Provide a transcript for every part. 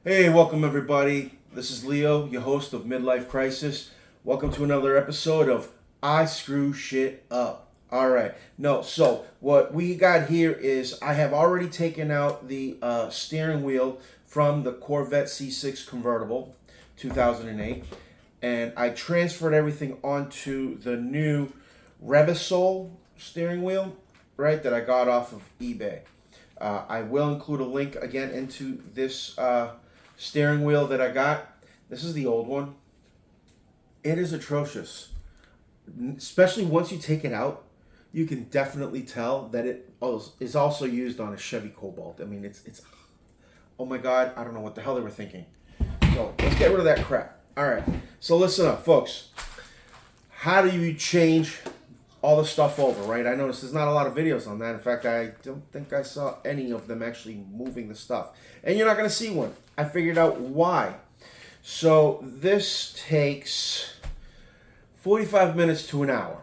Hey, welcome everybody. This is Leo, your host of Midlife Crisis. Welcome to another episode of I Screw Shit Up. All right. No, so what we got here is I have already taken out the steering wheel from the Corvette C6 Convertible 2008, and I transferred everything onto the new Revesol steering wheel, right, that I got off of eBay. I will include a link again into this steering wheel that I got. This is the old one. It is atrocious. Especially once you take it out, you can definitely tell that it is also used on a Chevy Cobalt. I mean, it's oh my God, I don't know what the hell they were thinking. So let's get rid of that crap. All right, so listen up, folks. How do you change all the stuff over, right? I noticed there's not a lot of videos on that. In fact, I don't think I saw any of them actually moving the stuff. And you're not going to see one. I figured out why. So this takes 45 minutes to an hour.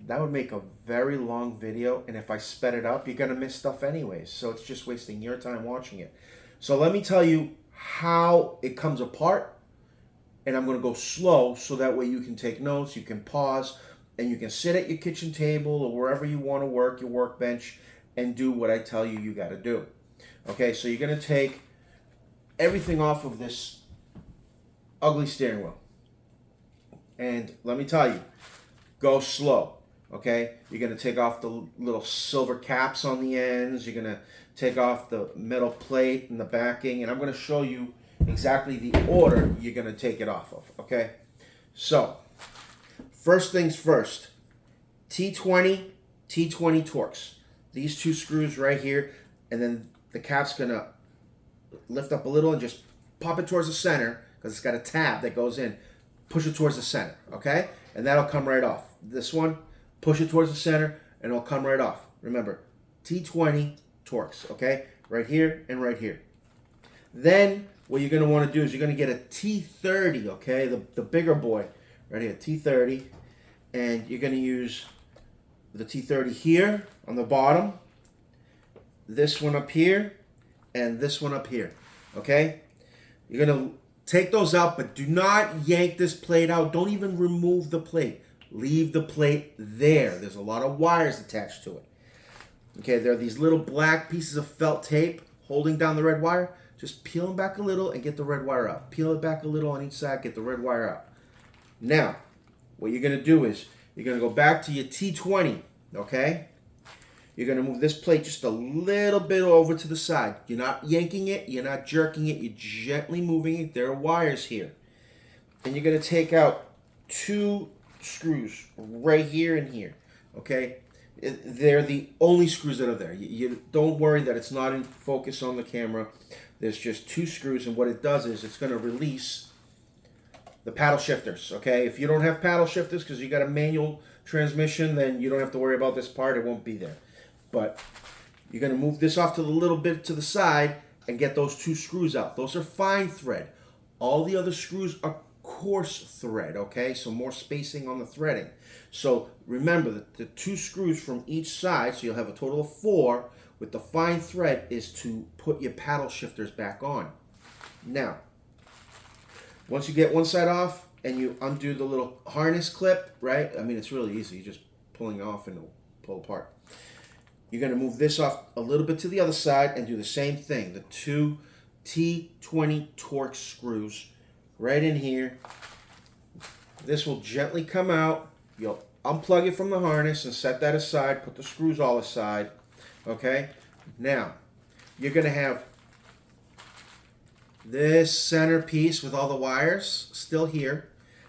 That would make a very long video, and if I sped it up, you're going to miss stuff anyways. So it's just wasting your time watching it. So let me tell you how it comes apart, and I'm going to go slow so that way you can take notes, you can pause, and you can sit at your kitchen table or wherever you want to work, your workbench, and do what I tell you got to do. Okay, so you're going to take everything off of this ugly steering wheel. And let me tell you, go slow. Okay, you're going to take off the little silver caps on the ends. You're going to take off the metal plate and the backing. And I'm going to show you exactly the order you're going to take it off of. Okay, so first things first, T20 Torx. These two screws right here, and then the cap's gonna lift up a little and just pop it towards the center because it's got a tab that goes in. Push it towards the center, okay? And that'll come right off. This one, push it towards the center and it'll come right off. Remember, T20 Torx, okay? Right here and right here. Then what you're gonna want to do is you're gonna get a T30, okay? The bigger boy. Right here, T30, and you're going to use the T30 here on the bottom, this one up here, and this one up here, okay? You're going to take those out, but do not yank this plate out. Don't even remove the plate. Leave the plate there. There's a lot of wires attached to it. Okay, there are these little black pieces of felt tape holding down the red wire. Just peel them back a little and get the red wire out. Peel it back a little on each side, get the red wire out. Now, what you're going to do is you're going to go back to your T20, okay? You're going to move this plate just a little bit over to the side. You're not yanking it. You're not jerking it. You're gently moving it. There are wires here. And you're going to take out two screws right here and here, okay? They're the only screws that are there. You don't worry that it's not in focus on the camera. There's just two screws, and what it does is it's going to release the paddle shifters, okay? If you don't have paddle shifters because you got a manual transmission, then you don't have to worry about this part. It won't be there. But you're going to move this off to the little bit to the side and get those two screws out. Those are fine thread. All the other screws are coarse thread, okay? So more spacing on the threading. So remember that the two screws from each side, so you'll have a total of 4, with the fine thread is to put your paddle shifters back on. Now, once you get one side off and you undo the little harness clip, right? I mean, it's really easy. You're just pulling off and it'll pull apart. You're going to move this off a little bit to the other side and do the same thing. The two T20 Torx screws right in here. This will gently come out. You'll unplug it from the harness and set that aside. Put the screws all aside. Okay? Now, you're going to have this center piece with all the wires still here.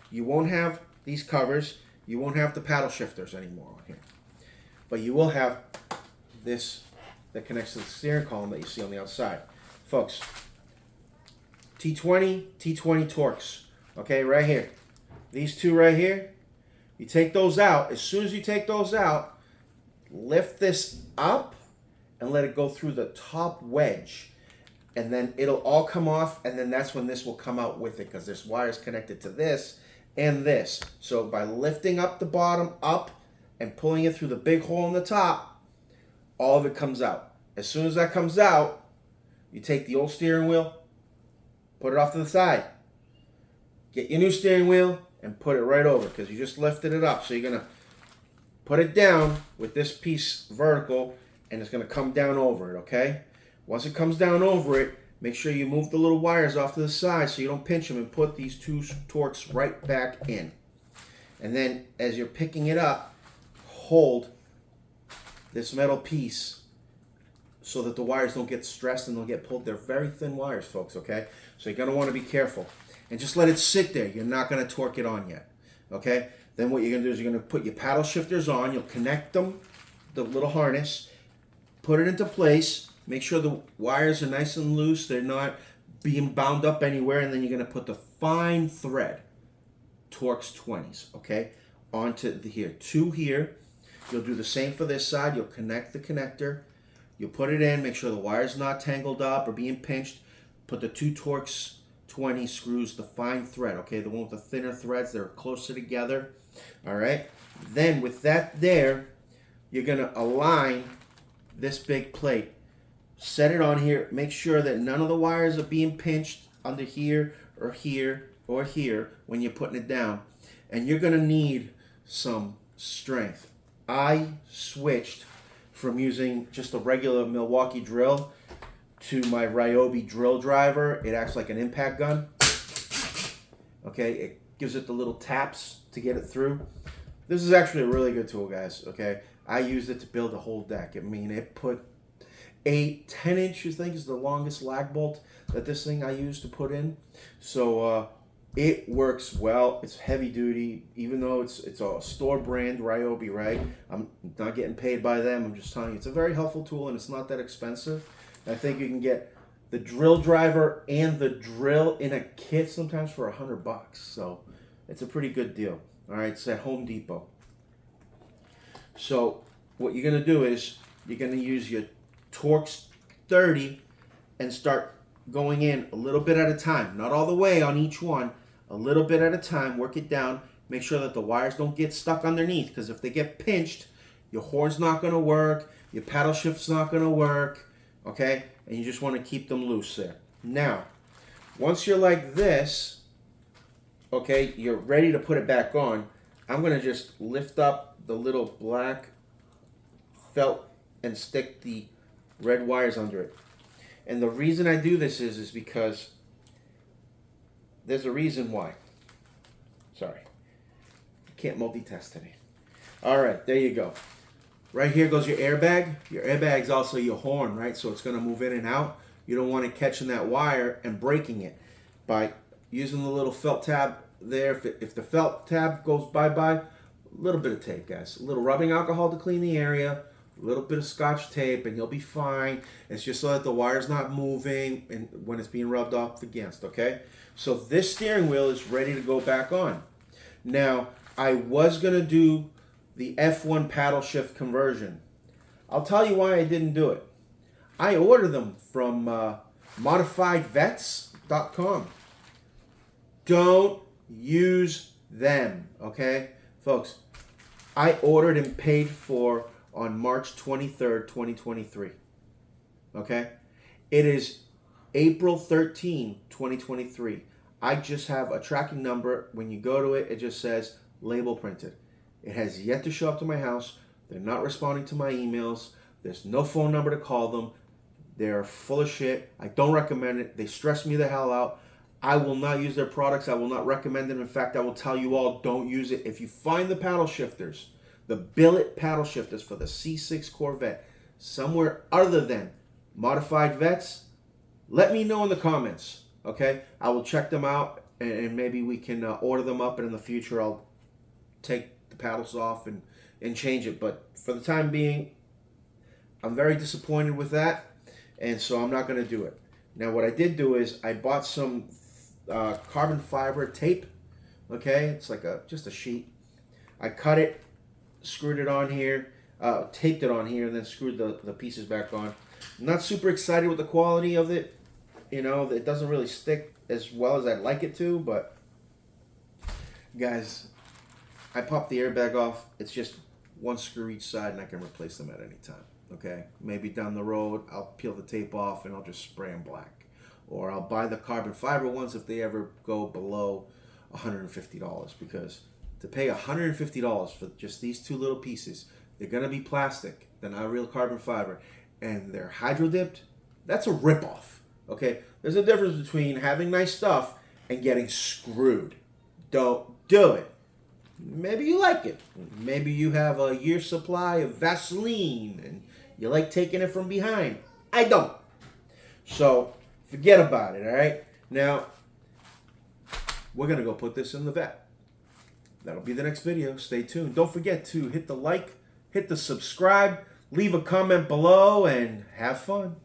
You won't have these covers. You won't have the paddle shifters anymore on here. But you will have this that connects to the steering column that you see on the outside. Folks, T20 Torx. Okay, right here. These two right here. You take those out. As soon as you take those out, lift this up and let it go through the top wedge. And then it'll all come off, and then that's when this will come out with it because there's wires connected to this and this. So by lifting up the bottom up and pulling it through the big hole in the top, all of it comes out. As soon as that comes out, you take the old steering wheel, Put it off to the side. Get your new steering wheel and put it right over because you just lifted it up. So you're going to put it down with this piece vertical and it's going to come down over it, okay? Once it comes down over it, make sure you move the little wires off to the side so you don't pinch them and put these two torques right back in. And then as you're picking it up, hold this metal piece so that the wires don't get stressed and they'll get pulled. They're very thin wires, folks, okay? So you're going to want to be careful. And just let it sit there. You're not going to torque it on yet, okay? Then what you're going to do is you're going to put your paddle shifters on. You'll connect them, the little harness, put it into place. Make sure the wires are nice and loose. They're not being bound up anywhere. And then you're going to put the fine thread, Torx 20s, okay, onto here. 2 here. You'll do the same for this side. You'll connect the connector. You'll put it in. Make sure the wire's not tangled up or being pinched. Put the 2 Torx 20 screws, the fine thread, okay, the one with the thinner threads, they're closer together, all right? Then with that there, you're going to align this big plate. Set it on here. Make sure that none of the wires are being pinched under here or here or here when you're putting it down. And you're going to need some strength. I switched from using just a regular Milwaukee drill to my Ryobi drill driver. It acts like an impact gun. Okay, it gives it the little taps to get it through. This is actually a really good tool, guys. Okay, I used it to build a whole deck. I mean, it put 10 inches, I think, is the longest lag bolt that this thing I used to put in. So it works well. It's heavy duty, even though it's a store brand Ryobi, right? I'm not getting paid by them. I'm just telling you, it's a very helpful tool and it's not that expensive. I think you can get the drill driver and the drill in a kit sometimes for $100. So it's a pretty good deal. All right, it's at Home Depot. So what you're going to do is you're going to use your Torx 30 and start going in a little bit at a time. Not all the way on each one. A little bit at a time. Work it down. Make sure that the wires don't get stuck underneath, because if they get pinched, your horn's not going to work. Your paddle shift's not going to work. Okay, and you just want to keep them loose there. Now, once you're like this, okay, you're ready to put it back on. I'm going to just lift up the little black felt and stick the red wires under it. And the reason I do this is because there's a reason why. Sorry, I can't multitask today. All right, there you go. Right here goes your airbag. Your airbag's also your horn, right? So it's going to move in and out. You don't want it catching that wire and breaking it. By using the little felt tab there, if the felt tab goes bye-bye, a little bit of tape, guys. A little rubbing alcohol to clean the area, a little bit of Scotch tape, and you'll be fine. It's just so that the wire's not moving and when it's being rubbed off against, okay? So this steering wheel is ready to go back on. Now, I was going to do the F1 paddle shift conversion. I'll tell you why I didn't do it. I ordered them from modifiedvets.com. Don't use them, okay? Folks, I ordered and paid for on March 23rd, 2023. Okay? It is April 13, 2023. I just have a tracking number. When you go to it, it just says label printed. It has yet to show up to my house. They're not responding to my emails. There's no phone number to call them. They're full of shit. I don't recommend it. They stress me the hell out. I will not use their products. I will not recommend them. In fact, I will tell you all, don't use it. If you find the paddle shifters, the billet paddle shifters for the C6 Corvette, somewhere other than Modified Vets, let me know in the comments, okay? I will check them out, and maybe we can order them up, and in the future I'll take the paddles off and change it. But for the time being, I'm very disappointed with that, and so I'm not going to do it. Now, what I did do is I bought some carbon fiber tape, okay? It's like just a sheet. I cut it, screwed it on here, taped it on here, and then screwed the pieces back on. I'm not super excited with the quality of it. You know, it doesn't really stick as well as I'd like it to, but guys, I popped the airbag off. It's just one screw each side, and I can replace them at any time, okay? Maybe down the road, I'll peel the tape off, and I'll just spray them black. or I'll buy the carbon fiber ones if they ever go below $150, because to pay $150 for just these two little pieces, they're going to be plastic, they're not real carbon fiber, and they're hydro dipped, that's a ripoff. Okay, there's a difference between having nice stuff and getting screwed. Don't do it. Maybe you like it. Maybe you have a year's supply of Vaseline and you like taking it from behind. I don't. So forget about it, all right? Now, we're going to go put this in the vet. That'll be the next video. Stay tuned. Don't forget to hit the like, hit the subscribe, leave a comment below, and have fun.